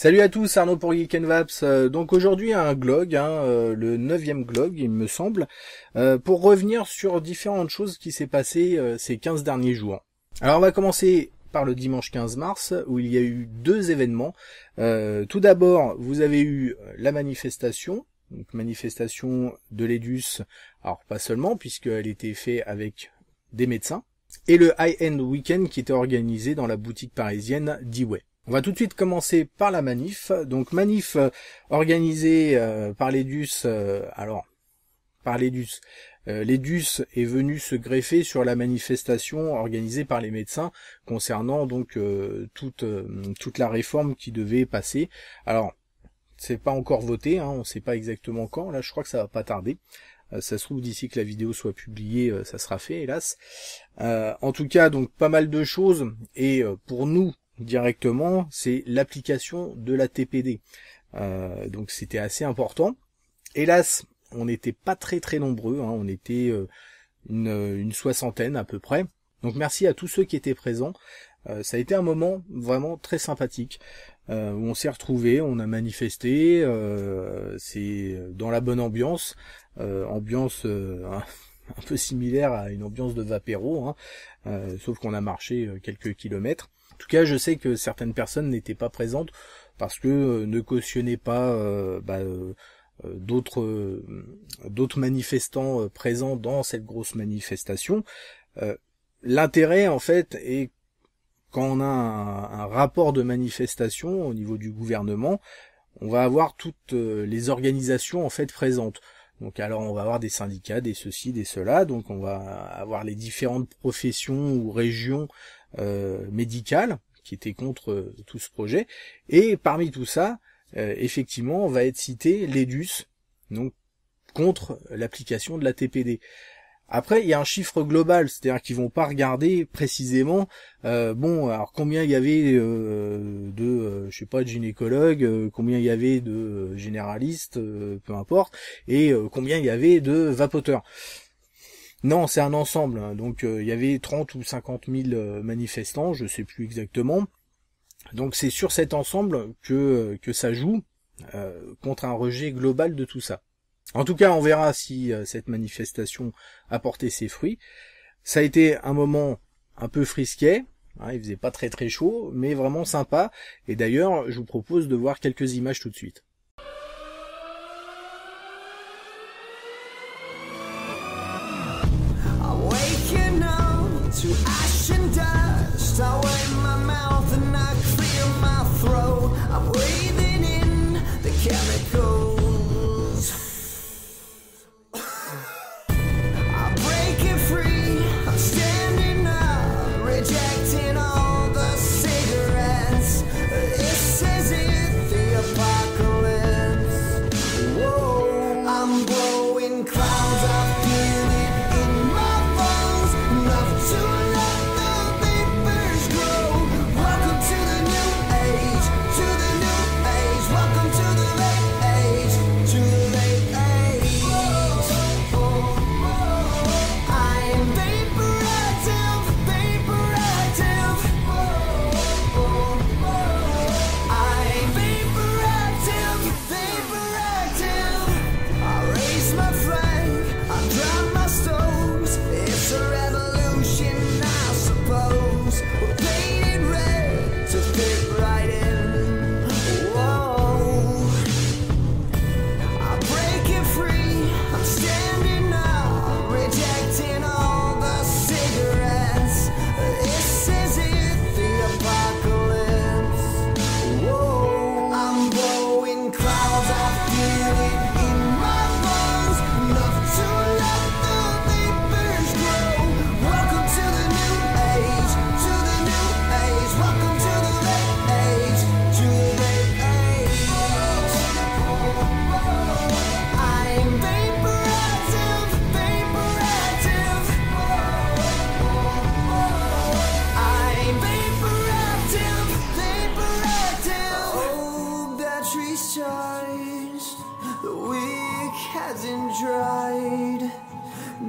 Salut à tous, Arnaud pour Geek and Vaps. Donc aujourd'hui un glog, le 9e glog il me semble, pour revenir sur différentes choses qui s'est passé ces 15 derniers jours. Alors on va commencer par le dimanche 15 mars où il y a eu deux événements. Tout d'abord vous avez eu la manifestation, donc manifestation de l'EDUS, alors pas seulement puisqu'elle était faite avec des médecins, et le High-End Weekend qui était organisé dans la boutique parisienne d'Eway. On va tout de suite commencer par la manif. Donc manif organisée par l'EDUS. L'EDUS est venu se greffer sur la manifestation organisée par les médecins concernant donc toute la réforme qui devait passer. Alors c'est pas encore voté, on sait pas exactement quand. Là je crois que ça va pas tarder. Ça se trouve d'ici que la vidéo soit publiée, ça sera fait hélas. En tout cas donc pas mal de choses et pour nous directement, c'est l'application de la TPD. Donc c'était assez important. Hélas, on n'était pas très nombreux, on était une soixantaine à peu près. Donc merci à tous ceux qui étaient présents. Ça a été un moment vraiment très sympathique, où on s'est retrouvés, on a manifesté, c'est dans la bonne ambiance, un peu similaire à une ambiance de Vapéro, sauf qu'on a marché quelques kilomètres. En tout cas, je sais que certaines personnes n'étaient pas présentes parce que ne cautionnaient pas d'autres manifestants présents dans cette grosse manifestation. L'intérêt, en fait, est quand on a un rapport de manifestation au niveau du gouvernement, on va avoir toutes les organisations en fait présentes. Donc alors on va avoir des syndicats, des ceci, des cela, donc on va avoir les différentes professions ou régions médicales qui étaient contre tout ce projet, et parmi tout ça, effectivement, va être cité l'EDUS, donc contre l'application de la TPD. Après, il y a un chiffre global, c'est-à-dire qu'ils vont pas regarder précisément, alors combien il y avait de gynécologues, combien il y avait de généralistes, peu importe, et combien il y avait de vapoteurs. Non, c'est un ensemble, donc il y avait 30 ou 50 000 manifestants, je sais plus exactement. Donc c'est sur cet ensemble que ça joue contre un rejet global de tout ça. En tout cas, on verra si cette manifestation a porté ses fruits. Ça a été un moment un peu frisquet, il faisait pas très chaud, mais vraiment sympa. Et d'ailleurs, je vous propose de voir quelques images tout de suite.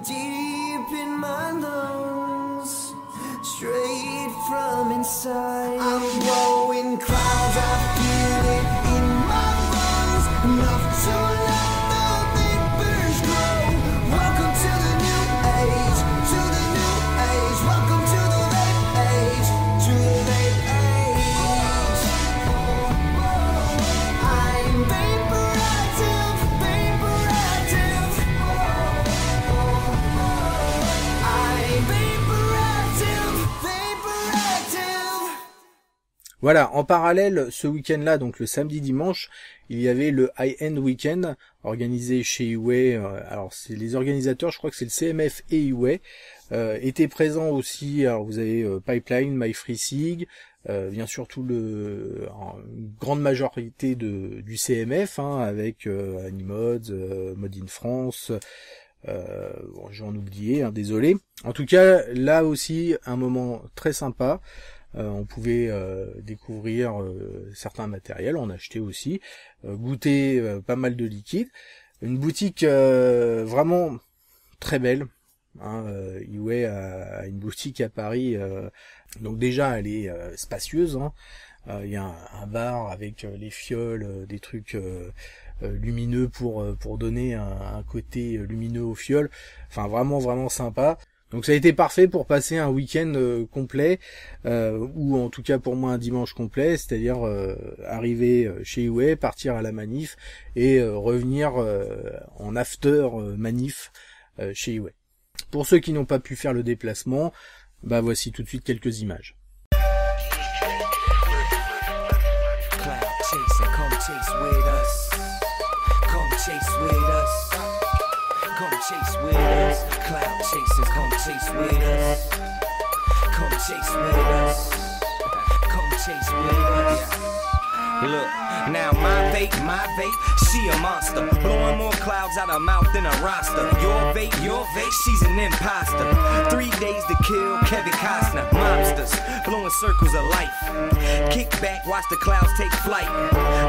Deep in my lungs, straight from inside. I'm blowing clouds, I feel it. Voilà, en parallèle, ce week-end-là, donc le samedi-dimanche, il y avait le High-End Weekend organisé chez Huawei. Alors, c'est les organisateurs, je crois que c'est le CMF et Huawei. Étaient présents aussi, alors vous avez Pipeline, MyFreeSig, bien sûr une grande majorité du CMF, hein, avec Animods, Mode in France, bon, j'en ai oublié, hein, désolé. En tout cas, là aussi, un moment très sympa. On pouvait découvrir certains matériels, on achetait aussi, goûter pas mal de liquides. Une boutique vraiment très belle. Hein, Huawei a une boutique à Paris, donc déjà elle est spacieuse. Hein. Il y a un bar avec les fioles, des trucs lumineux pour donner un côté lumineux aux fioles. Enfin vraiment sympa. Donc ça a été parfait pour passer un week-end complet, ou en tout cas pour moi un dimanche complet, c'est-à-dire arriver chez Huawei, partir à la manif et revenir en after manif chez Huawei. Pour ceux qui n'ont pas pu faire le déplacement, bah voici tout de suite quelques images. Come chase with us, cloud chasers, come chase with us. Come chase with us, come chase with us. Look, now my vape, she a monster. Blowing more clouds out her mouth than a roster. Your vape, she's an imposter. 3 days to kill Kevin Costner. Mobsters, blowing circles of life. Kick back, watch the clouds take flight.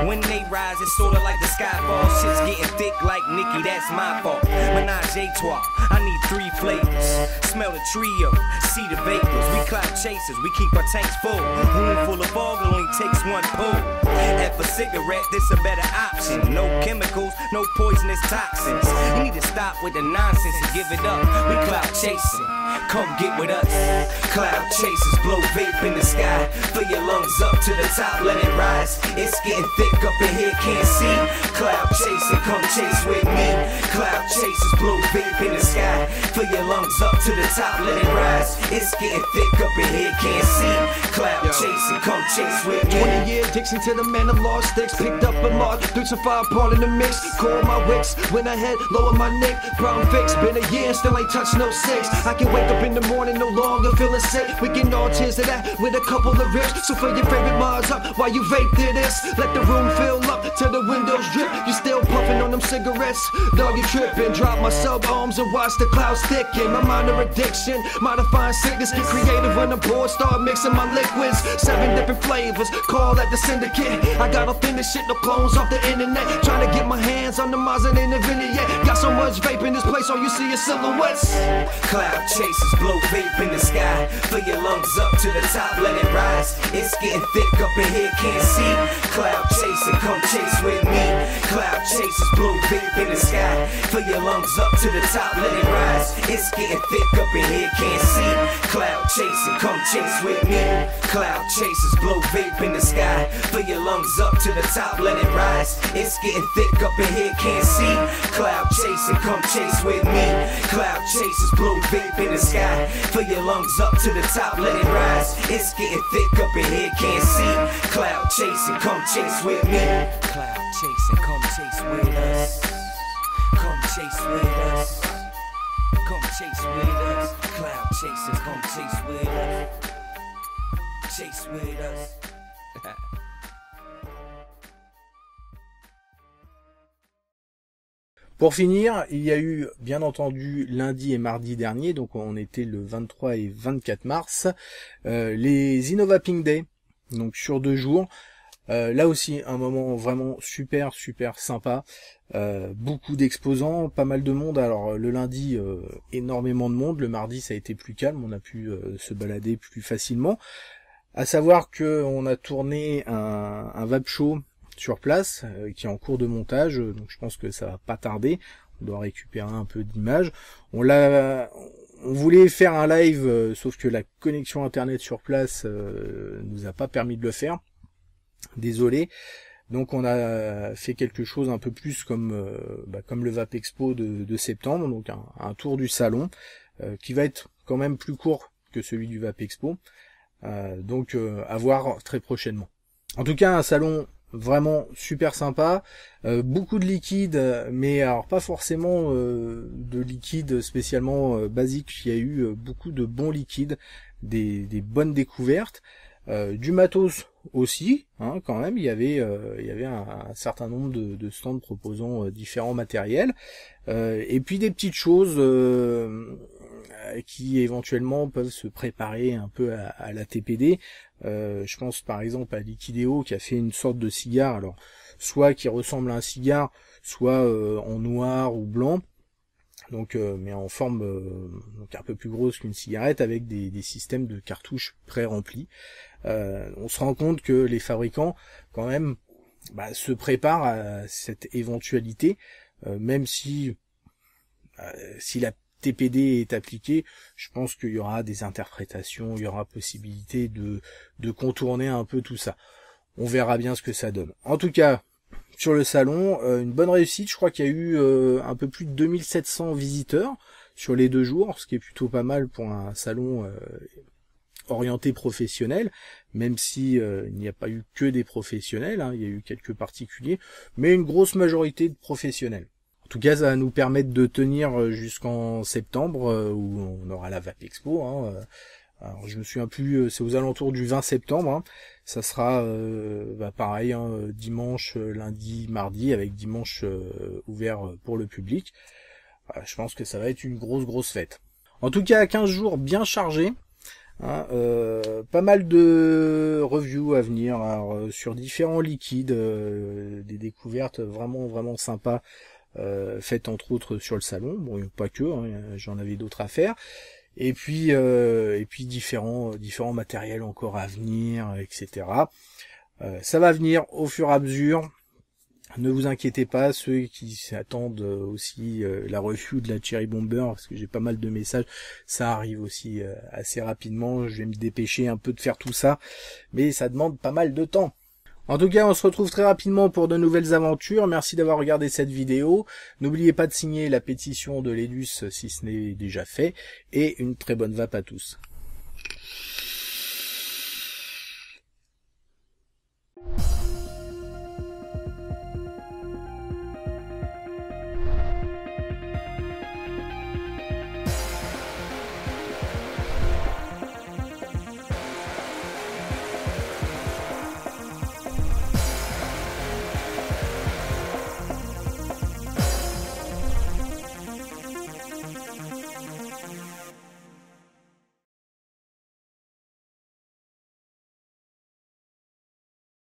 When they rise, it's sorta like the sky falls. Shit's getting thick like Nicki, that's my fault. Menage a trois, I need 3 flavors. Smell the trio, see the vapors. We cloud chasers, we keep our tanks full. Room full of fog, only takes 1 pull. And for cigarette, this a better option. No chemicals, no poisonous toxins. You need to stop with the nonsense and give it up. We cloud chasing, come get with us. Cloud chasers, blow vape in the sky. Fill your lungs up to the top, let it rise. It's getting thick up in here, can't see. Cloud chasing, come chase with me. Cloud chasers, blow vape in the sky. Fill your lungs up to the top, let it rise. It's getting thick up in here, can't see. Cloud chasing, come chase with me. 20-year addiction to the man of lost sticks. Picked up a mark, 3 to 5 pawn in the mix. Call my wicks, when I head, lower my neck. Brown fix, been a year, still ain't touched no 6. I can wake up in the morning, no longer feeling sick. We can all cheers to that with a couple of rips. So fill your favorite mods up while you vape to this. Let the room fill up till the windows drip. You still puffing on them cigarettes, dog you tripping. Drop my sub arms and watch the clouds thicken. My minor addiction, modifying sickness. Get creative when the board start mixing my liquids. 7 different flavors, call that the syndicate. I got authentic shit, no clones off the internet. Trying to get my hands on the Mazda in the vineyard. Got so much vape in this place, all you see is silhouettes. Cloud chasers, blow vape in the sky. Fill your lungs up to the top, let it rise. It's getting thick up in here, can't see. Cloud chasing, come chase with me. Cloud chasers, blow vape in the sky. Fill your lungs up to the top, let it rise. It's getting thick up in here, can't see. Cloud chasing, come chase with me. Cloud chasers, blow vape in the sky. Fill your lungs up to the top, let it rise. It's getting thick up in here, can't see. Cloud chasing, come chase with me. Cloud chasers, blow vape in the sky. Fill your lungs up to the top, let it rise. It's getting thick up in here, can't see. Cloud chasing, come chase with me. Cloud chasing, come chase with us. Come chase with us. Come chase with us. Cloud chasers, come chase with us. Chase with us. Pour finir, il y a eu bien entendu lundi et mardi dernier, donc on était le 23 et 24 mars, les Innova Pink Day, donc sur 2 jours. Là aussi un moment vraiment super sympa, beaucoup d'exposants, pas mal de monde. Alors le lundi énormément de monde, le mardi ça a été plus calme, on a pu se balader plus facilement. À savoir que on a tourné un vape show sur place, qui est en cours de montage, donc je pense que ça va pas tarder, on doit récupérer un peu d'images. On voulait faire un live, sauf que la connexion internet sur place nous a pas permis de le faire, désolé. Donc on a fait quelque chose un peu plus comme le Vape Expo de septembre, donc un tour du salon, qui va être quand même plus court que celui du Vape Expo. Donc à voir très prochainement. En tout cas, un salon vraiment super sympa, beaucoup de liquide, mais alors pas forcément de liquide spécialement basique. Il y a eu beaucoup de bons liquides, des bonnes découvertes, du matos aussi, hein, quand même. Il y avait un certain nombre de stands proposant différents matériels, et puis des petites choses qui éventuellement peuvent se préparer un peu à la TPD. Je pense par exemple à Liquideo qui a fait une sorte de cigare, alors soit qui ressemble à un cigare, soit en noir ou blanc, donc mais en forme donc un peu plus grosse qu'une cigarette, avec des systèmes de cartouches pré-remplis. On se rend compte que les fabricants quand même se préparent à cette éventualité, même si la TPD est appliquée, je pense qu'il y aura des interprétations, il y aura possibilité de contourner un peu tout ça. On verra bien ce que ça donne. En tout cas, sur le salon, une bonne réussite. Je crois qu'il y a eu un peu plus de 2700 visiteurs sur les 2 jours, ce qui est plutôt pas mal pour un salon orienté professionnel, même si il n'y a pas eu que des professionnels, hein, il y a eu quelques particuliers, mais une grosse majorité de professionnels. En tout cas, ça va nous permettre de tenir jusqu'en septembre, où on aura la VAP Expo. Hein. Alors, je me souviens plus, c'est aux alentours du 20 septembre. Hein. Ça sera pareil, hein, dimanche, lundi, mardi, avec dimanche ouvert pour le public. Je pense que ça va être une grosse fête. En tout cas, 15 jours bien chargés. Hein, pas mal de reviews à venir, alors, sur différents liquides, des découvertes vraiment sympas. Faites entre autres sur le salon, bon pas que, hein, j'en avais d'autres à faire, et puis différents matériels encore à venir, etc. Ça va venir au fur et à mesure, ne vous inquiétez pas, ceux qui s'attendent aussi la review de la Cherry Bomber, parce que j'ai pas mal de messages, ça arrive aussi assez rapidement, je vais me dépêcher un peu de faire tout ça, mais ça demande pas mal de temps. En tout cas, on se retrouve très rapidement pour de nouvelles aventures. Merci d'avoir regardé cette vidéo. N'oubliez pas de signer la pétition de l'Edus si ce n'est déjà fait. Et une très bonne vape à tous.